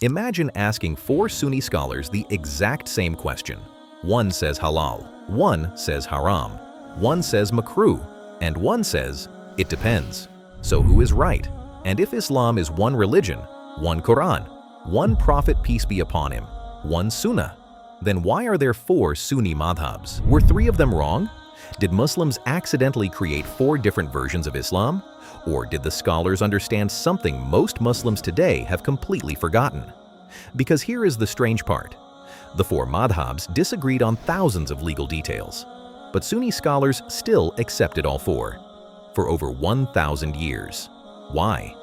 Imagine asking four Sunni scholars the exact same question. One says halal, one says haram, one says makruh, and one says, it depends. So who is right? And if Islam is one religion, one Qur'an, one prophet peace be upon him, one Sunnah, then why are there four Sunni Madhhabs? Were three of them wrong? Did Muslims accidentally create four different versions of Islam? Or did the scholars understand something most Muslims today have completely forgotten? Because here is the strange part. The four Madhhabs disagreed on thousands of legal details, but Sunni scholars still accepted all four for over 1,000 years. Why?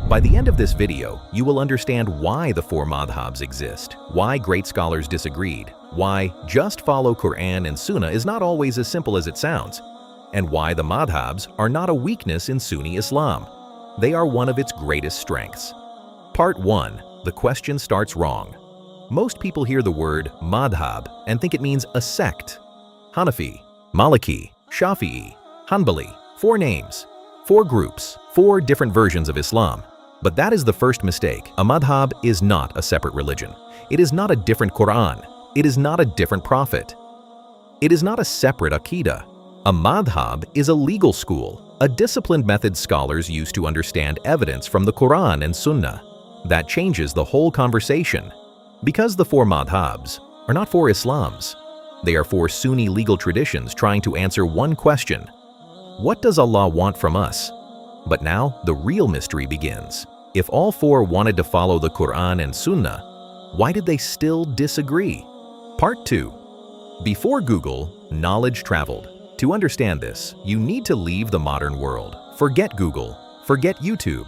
By the end of this video, you will understand why the four Madhhabs exist, why great scholars disagreed, why just follow Qur'an and Sunnah is not always as simple as it sounds, and why the Madhhabs are not a weakness in Sunni Islam. They are one of its greatest strengths. Part 1. The question starts wrong. Most people hear the word Madhhab and think it means a sect. Hanafi, Maliki, Shafi'i, Hanbali, four names, four groups, four different versions of Islam. But that is the first mistake. A Madhhab is not a separate religion. It is not a different Qur'an. It is not a different prophet. It is not a separate Aqidah. A Madhhab is a legal school, a disciplined method scholars use to understand evidence from the Qur'an and Sunnah. That changes the whole conversation. Because the four Madhhabs are not four Islams. They are four Sunni legal traditions trying to answer one question. What does Allah want from us? But now the real mystery begins. If all four wanted to follow the Qur'an and Sunnah, why did they still disagree? Part 2. Before Google, knowledge traveled. To understand this, you need to leave the modern world. Forget Google, forget YouTube,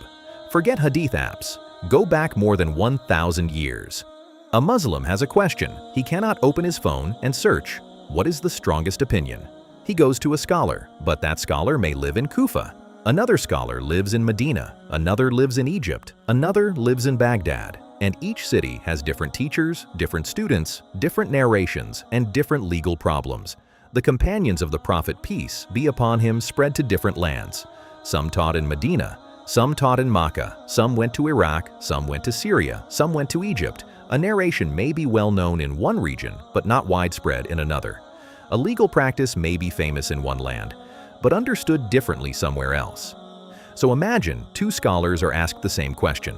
forget Hadith apps. Go back more than 1,000 years. A Muslim has a question. He cannot open his phone and search, what is the strongest opinion? He goes to a scholar, but that scholar may live in Kufa. Another scholar lives in Medina, another lives in Egypt, another lives in Baghdad. And each city has different teachers, different students, different narrations, and different legal problems. The companions of the Prophet peace be upon him spread to different lands. Some taught in Medina, some taught in Makkah, some went to Iraq, some went to Syria, some went to Egypt. A narration may be well known in one region, but not widespread in another. A legal practice may be famous in one land, but understood differently somewhere else. So imagine two scholars are asked the same question.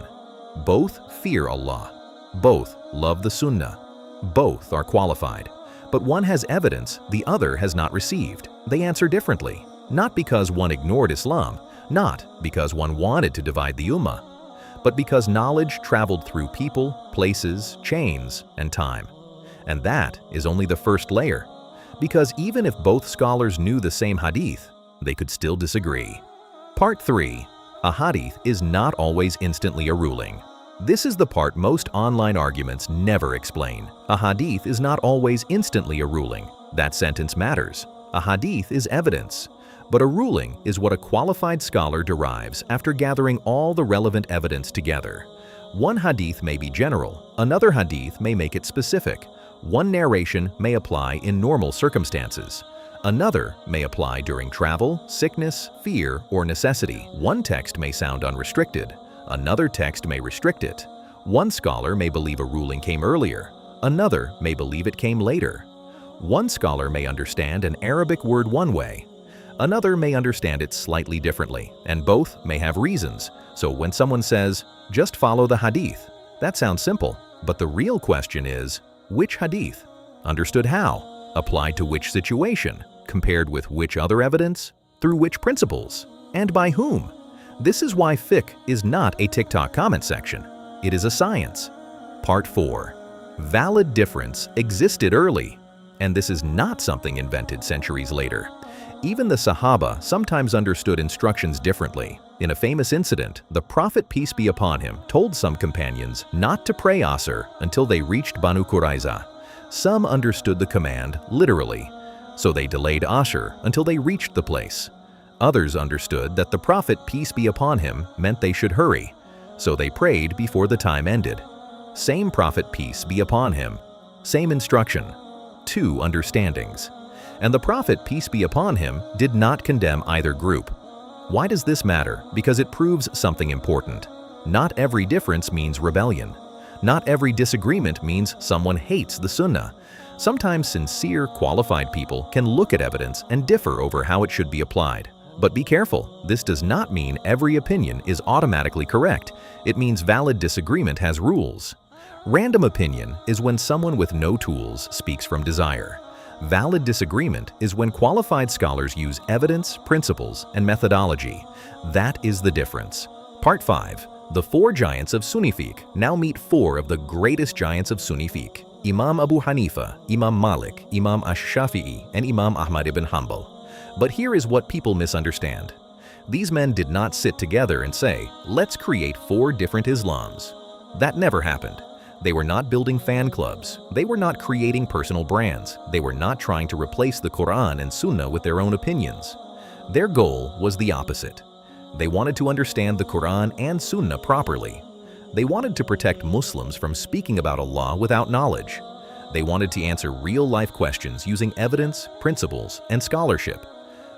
Both fear Allah. Both love the Sunnah. Both are qualified. But one has evidence the other has not received. They answer differently, not because one ignored Islam, not because one wanted to divide the Ummah, but because knowledge traveled through people, places, chains, and time. And that is only the first layer, because even if both scholars knew the same hadith, they could still disagree. Part 3. A hadith is not always instantly a ruling. This is the part most online arguments never explain. A hadith is not always instantly a ruling. That sentence matters. A hadith is evidence. But a ruling is what a qualified scholar derives after gathering all the relevant evidence together. One hadith may be general, another hadith may make it specific. One narration may apply in normal circumstances. Another may apply during travel, sickness, fear, or necessity. One text may sound unrestricted. Another text may restrict it. One scholar may believe a ruling came earlier. Another may believe it came later. One scholar may understand an Arabic word one way. Another may understand it slightly differently, and both may have reasons. So when someone says, just follow the hadith, that sounds simple. But the real question is, which hadith? Understood how? Applied to which situation? Compared with which other evidence? Through which principles? And by whom? This is why fiqh is not a TikTok comment section. It is a science. Part 4. Valid difference existed early, and this is not something invented centuries later. Even the Sahaba sometimes understood instructions differently. In a famous incident, the Prophet peace be upon him told some companions not to pray Asr until they reached Banu Qurayza. Some understood the command literally, so they delayed Asr until they reached the place. Others understood that the Prophet peace be upon him meant they should hurry, so they prayed before the time ended. Same Prophet peace be upon him, same instruction, two understandings. And the Prophet peace be upon him did not condemn either group. Why does this matter? Because it proves something important. Not every difference means rebellion. Not every disagreement means someone hates the Sunnah. Sometimes sincere, qualified people can look at evidence and differ over how it should be applied. But be careful, this does not mean every opinion is automatically correct. It means valid disagreement has rules. Random opinion is when someone with no tools speaks from desire. Valid disagreement is when qualified scholars use evidence, principles, and methodology. That is the difference. Part 5. The 4 giants of Sunni Fiqh. Now meet 4 of the greatest giants of Sunni Fiqh: Imam Abu Hanifa, Imam Malik, Imam Shafi'i, and Imam Ahmad ibn Hanbal. But here is what people misunderstand. These men did not sit together and say, let's create 4 different Islams. That never happened. They were not building fan clubs. They were not creating personal brands. They were not trying to replace the Qur'an and Sunnah with their own opinions. Their goal was the opposite. They wanted to understand the Qur'an and Sunnah properly. They wanted to protect Muslims from speaking about Allah without knowledge. They wanted to answer real-life questions using evidence, principles, and scholarship.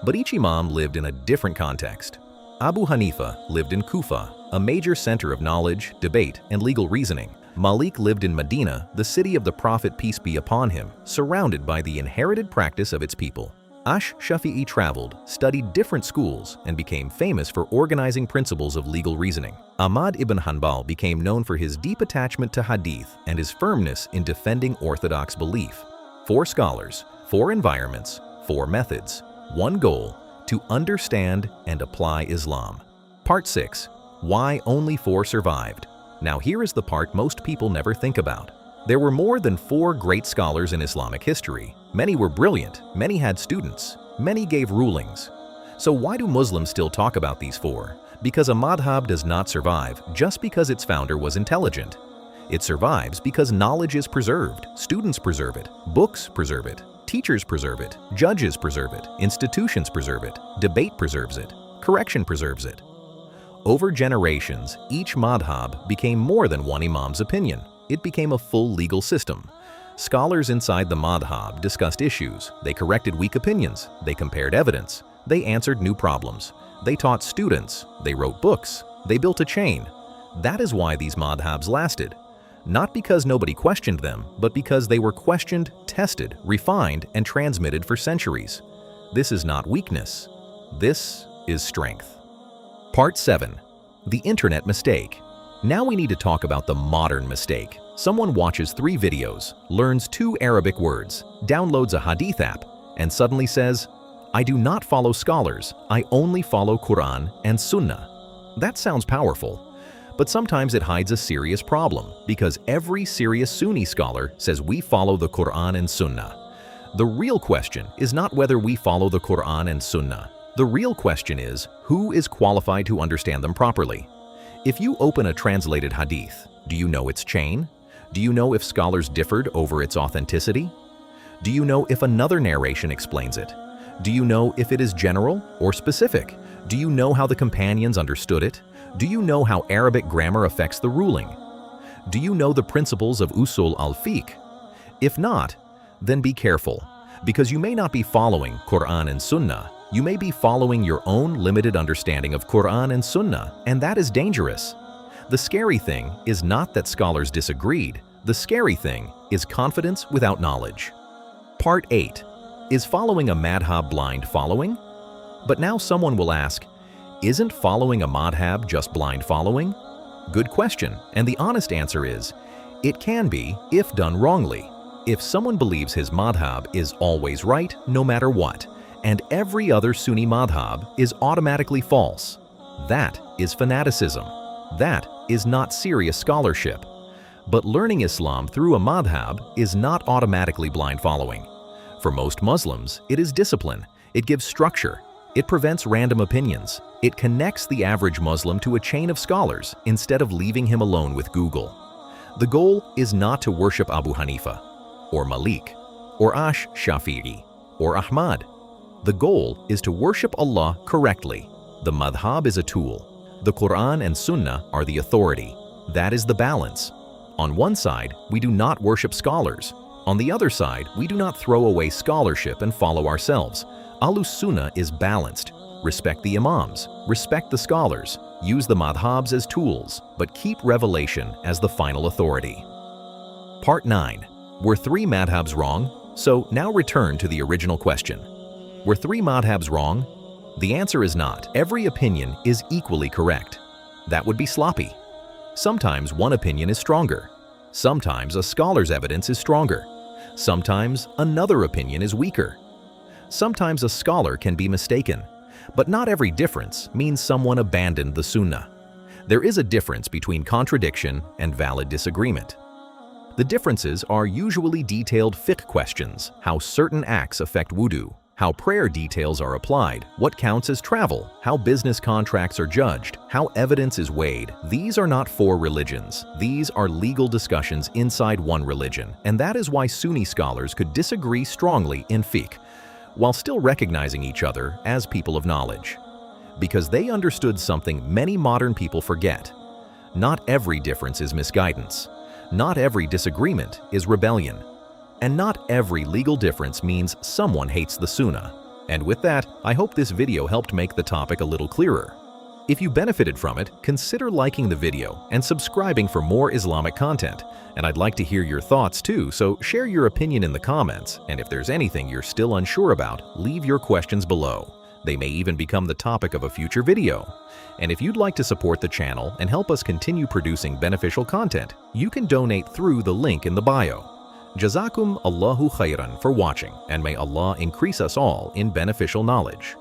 But each imam lived in a different context. Abu Hanifa lived in Kufa, a major center of knowledge, debate, and legal reasoning. Malik lived in Medina, the city of the Prophet, peace be upon him, surrounded by the inherited practice of its people. Shafi'i traveled, studied different schools, and became famous for organizing principles of legal reasoning. Ahmad ibn Hanbal became known for his deep attachment to Hadith and his firmness in defending orthodox belief. 4 scholars, 4 environments, 4 methods, 1 goal: to understand and apply Islam. Part 6. Why only 4 survived? Now here is the part most people never think about. There were more than 4 great scholars in Islamic history. Many were brilliant, many had students, many gave rulings. So why do Muslims still talk about these 4? Because a madhhab does not survive just because its founder was intelligent. It survives because knowledge is preserved, students preserve it, books preserve it, teachers preserve it, judges preserve it, institutions preserve it, debate preserves it, correction preserves it. Over generations, each madhhab became more than one imam's opinion. It became a full legal system. Scholars inside the madhhab discussed issues, they corrected weak opinions, they compared evidence, they answered new problems, they taught students, they wrote books, they built a chain. That is why these madhabs lasted. Not because nobody questioned them, but because they were questioned, tested, refined, and transmitted for centuries. This is not weakness. This is strength. Part 7. The Internet Mistake. Now we need to talk about the modern mistake. Someone watches 3 videos, learns 2 Arabic words, downloads a Hadith app, and suddenly says, I do not follow scholars, I only follow Qur'an and Sunnah. That sounds powerful, but sometimes it hides a serious problem because every serious Sunni scholar says we follow the Qur'an and Sunnah. The real question is not whether we follow the Qur'an and Sunnah. The real question is, who is qualified to understand them properly? If you open a translated hadith, do you know its chain? Do you know if scholars differed over its authenticity? Do you know if another narration explains it? Do you know if it is general or specific? Do you know how the companions understood it? Do you know how Arabic grammar affects the ruling? Do you know the principles of Usul al-Fiqh? If not, then be careful, because you may not be following Qur'an and Sunnah. You may be following your own limited understanding of Qur'an and Sunnah, and that is dangerous. The scary thing is not that scholars disagreed. The scary thing is confidence without knowledge. Part 8. Is following a madhhab blind following? But now someone will ask, isn't following a madhhab just blind following? Good question, and the honest answer is, it can be if done wrongly. If someone believes his madhhab is always right, no matter what, and every other Sunni madhhab is automatically false, that is fanaticism. That is not serious scholarship. But learning Islam through a madhhab is not automatically blind following. For most Muslims, it is discipline. It gives structure. It prevents random opinions. It connects the average Muslim to a chain of scholars instead of leaving him alone with Google. The goal is not to worship Abu Hanifa, or Malik, or Shafi'i, or Ahmad. The goal is to worship Allah correctly. The madhhab is a tool. The Qur'an and Sunnah are the authority. That is the balance. On one side, we do not worship scholars. On the other side, we do not throw away scholarship and follow ourselves. Ahlus Sunnah is balanced. Respect the imams, respect the scholars, Use the madhabs as tools, but keep revelation as the final authority. Part 9. Were 3 madhabs wrong? So now return to the original question. Were 3 madhabs wrong? The answer is not. Every opinion is equally correct. That would be sloppy. Sometimes one opinion is stronger. Sometimes a scholar's evidence is stronger. Sometimes another opinion is weaker. Sometimes a scholar can be mistaken. But not every difference means someone abandoned the Sunnah. There is a difference between contradiction and valid disagreement. The differences are usually detailed fiqh questions, how certain acts affect wudu, how prayer details are applied, what counts as travel, how business contracts are judged, how evidence is weighed. These are not 4 religions. These are legal discussions inside one religion, and that is why Sunni scholars could disagree strongly in fiqh, while still recognizing each other as people of knowledge. Because they understood something many modern people forget. Not every difference is misguidance. Not every disagreement is rebellion. And not every legal difference means someone hates the Sunnah. And with that, I hope this video helped make the topic a little clearer. If you benefited from it, consider liking the video and subscribing for more Islamic content. And I'd like to hear your thoughts too, so share your opinion in the comments. And if there's anything you're still unsure about, leave your questions below. They may even become the topic of a future video. And if you'd like to support the channel and help us continue producing beneficial content, you can donate through the link in the bio. Jazakum Allahu khairan for watching, and may Allah increase us all in beneficial knowledge.